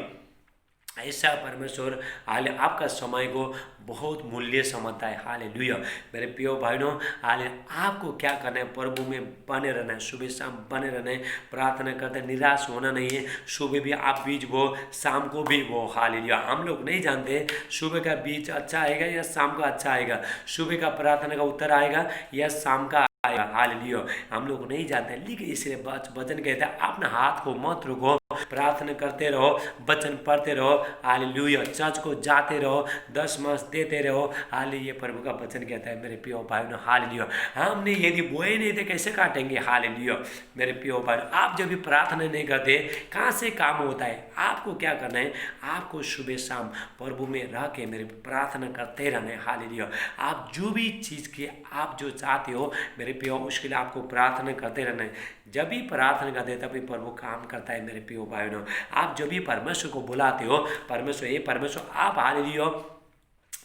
ऐसा परमेश्वर हाले आपका समय को बहुत मूल्य समझता है। हालेलुया, मेरे प्रिय भाइयों, हाले आपको क्या करना है, प्रभु में बने रहना है, सुबह शाम बने रहना है, प्रार्थना करते, निराश होना नहीं है। सुबह भी आप बीज बो, शाम को भी बो। हालेलुया, हम लोग नहीं जानते सुबह का बीज अच्छा आएगा या शाम का अच्छा आएगा, सुबह का प्रार्थना का उत्तर आएगा या शाम का आएगा। हालेलुया, हम लोग नहीं जानते, लेकिन इसलिए वचन कहता है अपना हाथ को मत रोको, प्रार्थना करते रहो, वचन पढ़ते रहो, हालेलुया, चर्च को जाते रहो, 10 मास देते रहो। हालेलुया, प्रभु का वचन कहता है मेरे प्रिय भाइयों, हालेलुया, हमने यदि बोए नहीं थे कैसे काटेंगे। हालेलुया, मेरे प्रिय भाइयों, आप जब भी प्रार्थना नहीं करते कहाँ से काम होता है। आपको क्या करना है, आपको सुबह शाम प्रभु में रह के मेरे प्रार्थना करते रहना है। हालेलुया, आप जो भी चीज़ की आप जो चाहते हो मेरे प्रिय, उसके लिए आपको प्रार्थना करते रहना है। जब भी प्रार्थना करते हैं तभी प्रभु काम करता है मेरे प्रिय भाइयों। आप जब भी परमेश्वर को बुलाते हो, परमेश्वर, ये परमेश्वर, आप हालेलुया,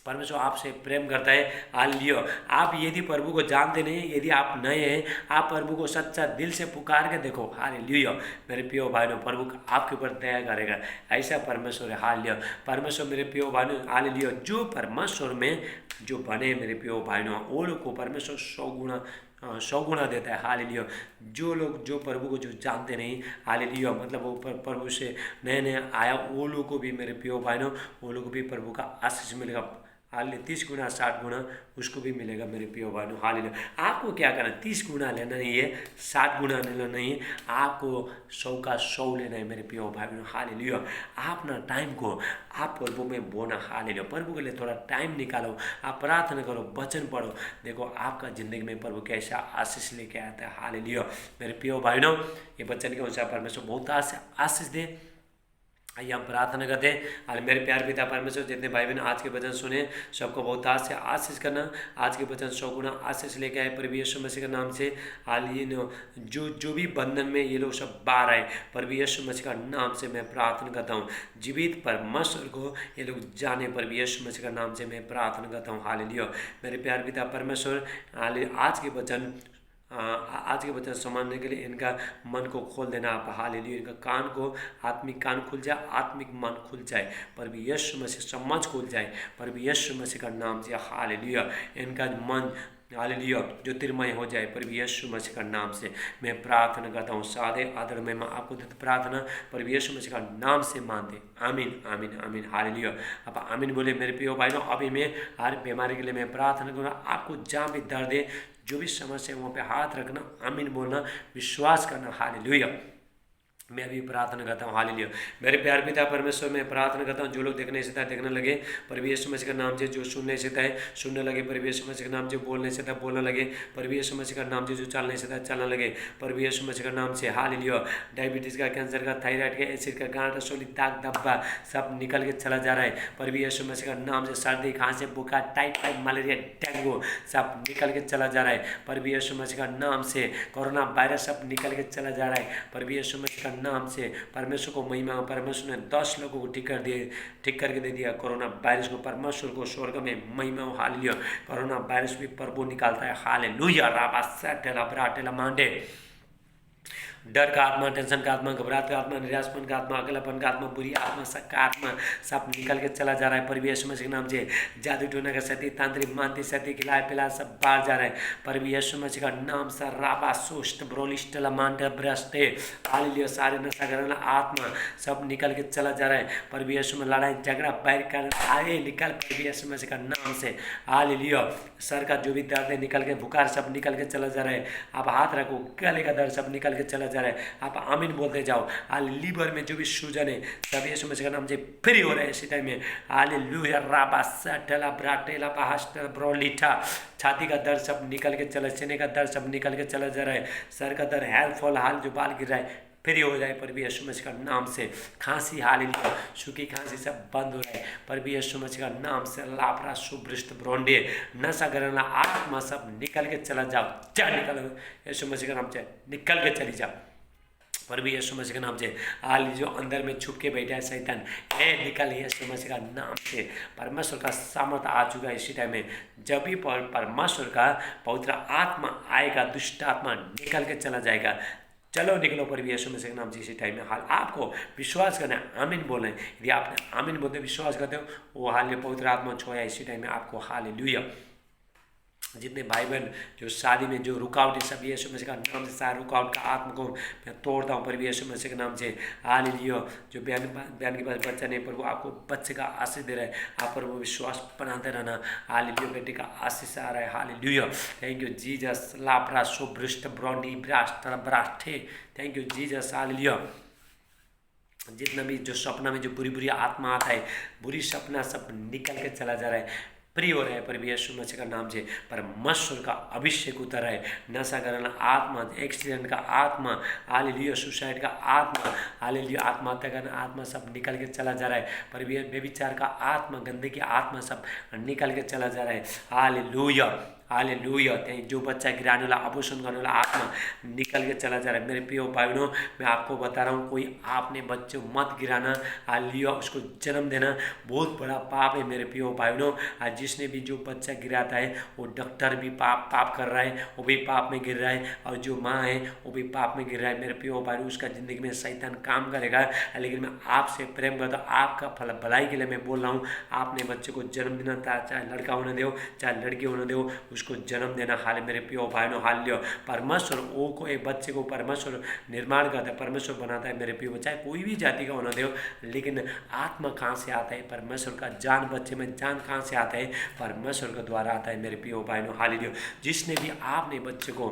परमेश्वर आपसे प्रेम करता है। हालेलुया, आप यदि प्रभु को जानते नहीं, यदि आप नए हैं, आप प्रभु को सच्चा दिल से पुकार के देखो। हालेलुया, मेरे प्रिय भाइयों, प्रभु आपके ऊपर दया करेगा, ऐसा परमेश्वर है। हालेलुया, परमेश्वर मेरे प्रिय भाइयों, हालेलुया, जो परमेश्वर में जो बने मेरे प्रिय भाइयों, वो लोग को परमेश्वर 100 गुना देता है। हालेलुया, जो लोग जो प्रभु को जो जानते नहीं, हालेलुया, मतलब वो प्रभु से नए नए आया, वो लोग को भी मेरे प्रिय भाइयों, वो लोग को भी प्रभु का आशीष मिलेगा। हालेलुया, 30 गुना 60 गुना उसको भी मिलेगा मेरे प्रिय भाइयों। हालेलुया, आपको क्या करना है? 30 गुना लेना नहीं है, 60 गुना लेना नहीं है, आपको 100 का 100 लेना है मेरे प्रिय भाइयों। हालेलुया, आप ना टाइम को आप प्रभु में बोना। हालेलुया, प्रभु के लिए थोड़ा टाइम निकालो, आप प्रार्थना करो, वचन पढ़ो, देखो आपका जिंदगी में प्रभु कैसा आशीष लेके आता है। हालेलुया, मेरे प्रिय भाइयों, ये वचन के अनुसार परमेश्वर बहुत आशीष दे। आइए हम प्रार्थना करते हैं। और मेरे प्यार पिता परमेश्वर, जितने भाई बहन आज के वचन सुने सबको बहुत आशीष करना। आज के वचन 100 गुना आशीष लेके आए प्रभु यीशु मसीह के नाम से। हालेलुया, जो भी बंधन में ये लोग सब बाहर आए प्रभु यीशु मसीह का नाम से मैं प्रार्थना करता हूँ। जीवित परमेश्वर को ये लोग जाने प्रभु यीशु मसीह का नाम से मैं प्रार्थना करता हूँ। हालेलुया, मेरे प्यार पिता परमेश्वर, आज के वचन समझने के लिए इनका मन को खोल देना आप। हालेलुया, इनका कान को आत्मिक कान खुल जाए, आत्मिक मन खुल जाए, प्रभु यीशु मसीह समझ खुल जाए प्रभु यीशु मसीह का नाम से। हालेलुया, इनका मन हालेलुया ज्योतिर्मय हो जाए प्रभु यीशु मसीह का नाम से मैं प्रार्थना करता हूँ। सादे आदर में मैं आपको देता प्रार्थना प्रभु यीशु मसीह का नाम से मानते। आमीन आमीन आमीन। हालेलुया, आप आमीन बोले मेरे प्रिय भाइयों। अभी मैं हर बीमारी के लिए मैं प्रार्थना करूँगा। आपको जहाँ भी दर्द है, जो भी समस्या है, वहाँ पे हाथ रखना, आमीन बोलना, विश्वास करना। हालेलुया, मैं भी प्रार्थना करता हूँ। हालेलुया, मेरे प्यार पिता परमेश्वर, मैं प्रार्थना करता हूँ जो लोग देखने से था देखने लगे प्रभु यीशु मसीह का नाम से, जो सुनने से था सुनने लगे प्रभु यीशु मसीह का नाम से, बोलने से था बोलने लगे प्रभु यीशु मसीह का नाम से, जो चलने से था चलने लगे प्रभु यीशु मसीह का नाम से। हालेलुया, डायबिटीज़ का, कैंसर का, थायराइड का, एसिड का, गांठ, रसोली, दाग धब्बा सब निकल के चला जा रहा है प्रभु यीशु मसीह का नाम से। सर्दी, खांसी, बुखार, टाइफाइड, मलेरिया, डेंगू सब निकल के चला जा रहा है प्रभु यीशु मसीह का नाम से। कोरोना वायरस सब निकल के चला जा रहा है प्रभु यीशु मसीह का नाम से। परमेश्वर को महिमा, परमेश्वर ने 10 लोगों को ठीक करके दे दिया कोरोना वायरस को। परमेश्वर को स्वर्ग में महिमा। हालेलुया, कोरोना वायरस भी प्रभु निकालता है। हालेलुया, राबा सटेला ब्राटेला मांडे, डर का आत्मा, टेंशन का आत्मा, घबराहट का आत्मा, निराशपन का आत्मा, अकेलापन का आत्मा, बुरी आत्मा, शक का आत्मा सब निकल के चला जा रहा है प्रभु यीशु मसीह के नाम से। जादू टोना का शक्ति, तांत्रिक, मानती शक्ति, खिलाए पिलाए सब बाहर जा रहा है प्रभु यीशु मसीह का नाम से। राबा सुष्ट ब्रोलिस्ट लमांडे ब्रस्टे, हालेलुया, सारे नशा करना आत्मा सब निकल के चला जा रहा है प्रभु यीशु में। लड़ाई झगड़ा बैर कर आए निकल प्रभु यीशु मसीह का नाम से। हालेलुया, सर का जो भी दर्द है निकल के, बुखार सब निकल के चला जा रहा है। आप हाथ रखो, गले का दर्द सब निकल के चला जा रहा है। आप आमीन बोलते जाओ। लीवर में जो भी सूजन है सब यीशु मसीह का नाम से फ्री हो रहा है इसी टाइम में। हालेलुया, राबा सटेला ब्राटेला पास्टर ब्रोलिटा, छाती का दर्द सब निकल के चला, सीने का दर्द सब निकल के चला जा रहा है। सर का दर्द, हेयर फॉल, हाल जो बाल गिर रहा है फ्री हो जाए प्रभु यीशु मसीह का नाम से। खांसी, हालेलुया, सूखी खांसी सब बंद हो रहा है प्रभु यीशु मसीह का नाम से। लापरा सुभ्रष्ट ब्रोंडे, नशा करना आत्मा सब निकल के चला जाओ। जा निकल यीशु मसीह का नाम से, निकल के चली जाओ प्रभु यीशु मसीह के नाम से। हाल जो अंदर में छुप के बैठा है शैतान, निकल यीशु मसीह का नाम से। परमेश्वर का सामर्थ आ चुका है इसी टाइम में। जब भी परमेश्वर का पवित्र आत्मा आएगा, दुष्ट आत्मा निकल के चला जाएगा। चलो निकलो प्रभु यीशु मसीह के नाम से इसी टाइम में। हाल आपको विश्वास करना है, आमीन बोलना है। यदि आपने आमीन बोलते विश्वास करते हो, वो हाल पवित्र आत्मा छोया इसी टाइम में आपको। हालेलुया, जितने भाई बहन जो शादी में जो रुकावट है सब यीशु मसीह का नाम से सारे रुकावट का आत्मा को मैं तोड़ता हूँ प्रभु यीशु मसीह के नाम से। हालेलुया, जो बहन के पास बच्चा नहीं, प्रभु आपको बच्चे का आशीष दे रहा है, आप प्रभु विश्वास बनाते रहना। हालेलुया, बेटे का आशीष आ रहा है। Hallelujah, thank you Jesus. लापरा सुभ्रष्ट ब्रॉन्डी ब्रास्टर ब्रास्टे, थैंक यू जीसस। हालेलुया, जितना भी जो सपना में जो बुरी बुरी आत्मा आता है, बुरी सपना सब निकल के चला जा रहा है, फ्री हो रहा है प्रभु यीशु मसीह का नाम से। परमेश्वर का अभिषेक उतर है। नशा करना आत्मा, एक्सीडेंट का आत्मा, हालेलुया, सुसाइड का आत्मा, हालेलुया, आत्महत्या करना आत्मा सब निकल के चला जा रहा है। प्रभु व्यभिचार का आत्मा, गंदगी आत्मा सब निकल के चला जा रहा है। हालेलुया, हालेलुया, जो बच्चा गिराने वाला, अपोषण करने वाला आत्मा निकल के चला जा रहा है। मेरे प्रिय भाइयों, मैं आपको बता रहा हूँ, कोई आपने बच्चे मत गिराना। हालेलुया, उसको जन्म देना बहुत बड़ा पाप है मेरे प्रिय भाइयों। आज जिसने भी जो बच्चा गिराता है वो डॉक्टर भी पाप कर रहा है, वो भी पाप में गिर रहा है, और जो माँ है वो भी पाप में गिर रहा है मेरे प्रिय भाइयों। उसका ज़िंदगी में शैतान काम करेगा, लेकिन मैं आपसे प्रेम करता हूँ, आपका भलाई के लिए मैं बोल रहा हूँ। आपने बच्चे को जन्म देना था, चाहे लड़का होने दो चाहे लड़की होने दो, उसको जन्म देना। हाल मेरे प्रियो भाइयों, हालेलुया। परमेश्वर वो को एक बच्चे को परमेश्वर निर्माण करता है, परमेश्वर बनाता है मेरे प्रियो। चाहे कोई भी जाति का होना दे, लेकिन आत्मा कहाँ से आता है? परमेश्वर का। जान बच्चे में जान कहाँ से आता है? परमेश्वर के द्वारा आता है मेरे प्रियो भाइयों, हालेलुया। जिसने भी आपने बच्चे को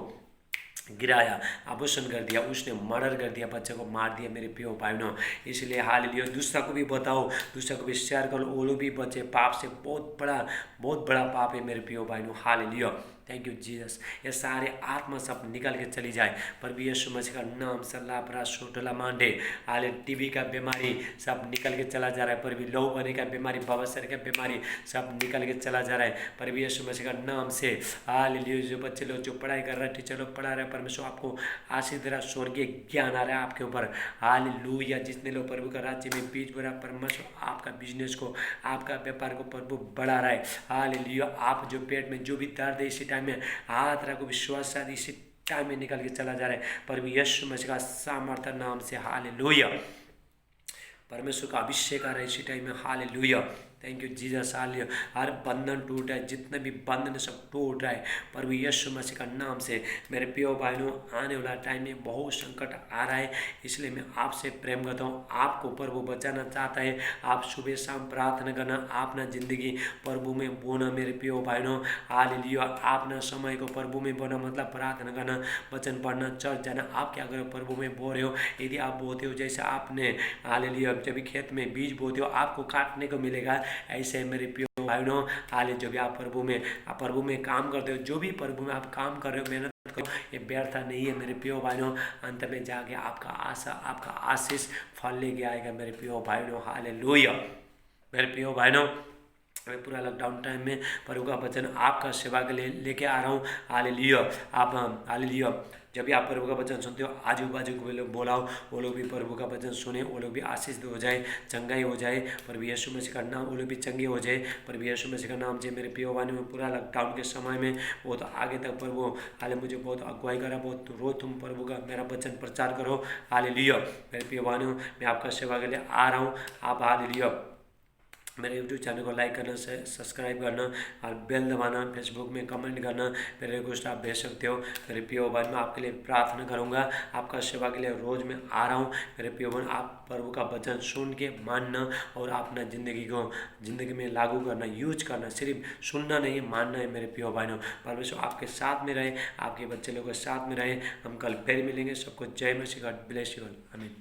गिराया, आभूषण कर दिया, उसने मर्डर कर दिया, बच्चे को मार दिया मेरे प्रियो भाइयों। इसलिए हालेलुया। दूसरा को भी बताओ, दूसरा को भी शेयर करो, वो लोग भी बचे पाप से। बहुत बड़ा पाप है मेरे प्रियो भाइयों, हालेलुया। Thank you Jesus. ये सारे आत्मा सब निकल के चली जाए प्रभु यीशु मसीह का नाम। सल्ला परा सोटला मांडे हाल टीबी का बीमारी सब निकल के चला जा रहा है प्रभु। लहू बने का बीमारी, बवसर का बीमारी सब निकल के चला जा रहा है प्रभु यीशु मसीह का नाम से। हालेलुया। जो बच्चे लोग जो पढ़ाई कर रहे हैं, टीचर लोग पढ़ा रहे हैं, परमेश्वर आपको आशीष दे रहा, स्वर्गीय ज्ञान आ रहा है आपके ऊपर। हालेलुया। जितने लोग प्रभु का राज्य में बीज बो रहा, परमेश्वर आपका बिजनेस को, आपका व्यापार को प्रभु बढ़ा रहा है। हालेलुया। आप जो पेट में जो भी दर्द है इसी टाइम में हाथ रखो, विश्वास शायद इसी टाइम में निकल के चला जा रहा है प्रभु यीशु मसीह का सामर्थ्य नाम से। हालेलुया। परमेश्वर का अभिषेक आ रहा है इसी टाइम में, hallelujah. Thank you Jesus, hallelujah. हर बंधन टूट रहा है, जितने भी बंधन सब टूट रहा है प्रभु यीशु मसीह का नाम से। मेरे प्रियो भाइयों, आने वाला टाइम में बहुत संकट आ रहा है, इसलिए मैं आपसे प्रेम करता हूँ। आपको प्रभु बचाना चाहता है। आप सुबह शाम प्रार्थना करना, अपना जिंदगी प्रभु में बोना मेरे प्रियो भाइयों, हालेलुया। अपना समय को प्रभु में बोना मतलब प्रार्थना करना, वचन पढ़ना, चर्च जाना। आप क्या करो? प्रभु में बो रहे हो। यदि आप बोते हो जैसे आपने हालेलुया जब भी खेत में बीज बोते हो आपको काटने को मिलेगा, ऐसे मेरे प्रियो भाइयों हाले जो भी आप प्रभु में काम करते हो, जो भी प्रभु में आप काम कर रहे हो, मेहनत करो, ये व्यर्थ नहीं है मेरे प्रियो भाइयों। अंत में जाके आपका आशा, आपका आशीष फल लेके आएगा मेरे प्रियो भाइयों, हालेलुया। मेरे प्रियो भाइयों, मैं पूरा लॉकडाउन टाइम में प्रभु का वचन आपका सेवा के लिए लेके आ रहा हूँ, हालेलुया। आप हालेलुया जब भी आप प्रभु का वचन सुनते हो, आजू बाजू को लोग बोलाओ, वो लोग भी प्रभु का वचन सुने, वो लोग भी आशीष हो जाए, चंगाई हो जाए प्रभु यीशु मसीह का नाम, वो लोग भी चंगे हो जाए प्रभु यीशु मसीह का नाम। जे मेरे प्रियो वाणी में पूरा लॉकडाउन के समय में बहुत आगे तक प्रभु हाले मुझे बहुत अगुवाई करा, बहुत रो तुम प्रभु का मेरा वचन प्रचार करो, हालेलुया। मेरे प्रियो वाणी मैं आपका सेवा के लिए आ रहा हूँ, आप हालेलुया मेरे यूट्यूब चैनल को लाइक करना, सब्सक्राइब करना और बेल दबाना, फेसबुक में कमेंट करना, मेरे रिक्वेस्ट आप भेज सकते हो। मेरे प्रियो भाई मैं आपके लिए प्रार्थना करूंगा, आपका सेवा के लिए रोज़ मैं आ रहा हूं। मेरे प्रियो भाई आप प्रभु का वचन सुन के मानना और अपना ज़िंदगी में लागू करना, यूज करना, सिर्फ सुनना नहीं मानना है मेरे प्रियो भाइयों। परमेश्वर आपके साथ में रहे, आपके बच्चे लोगों के साथ में रहे। हम कल फिर मिलेंगे। सबको जय मसीह, गॉड ब्लेस यू ऑल, आमीन।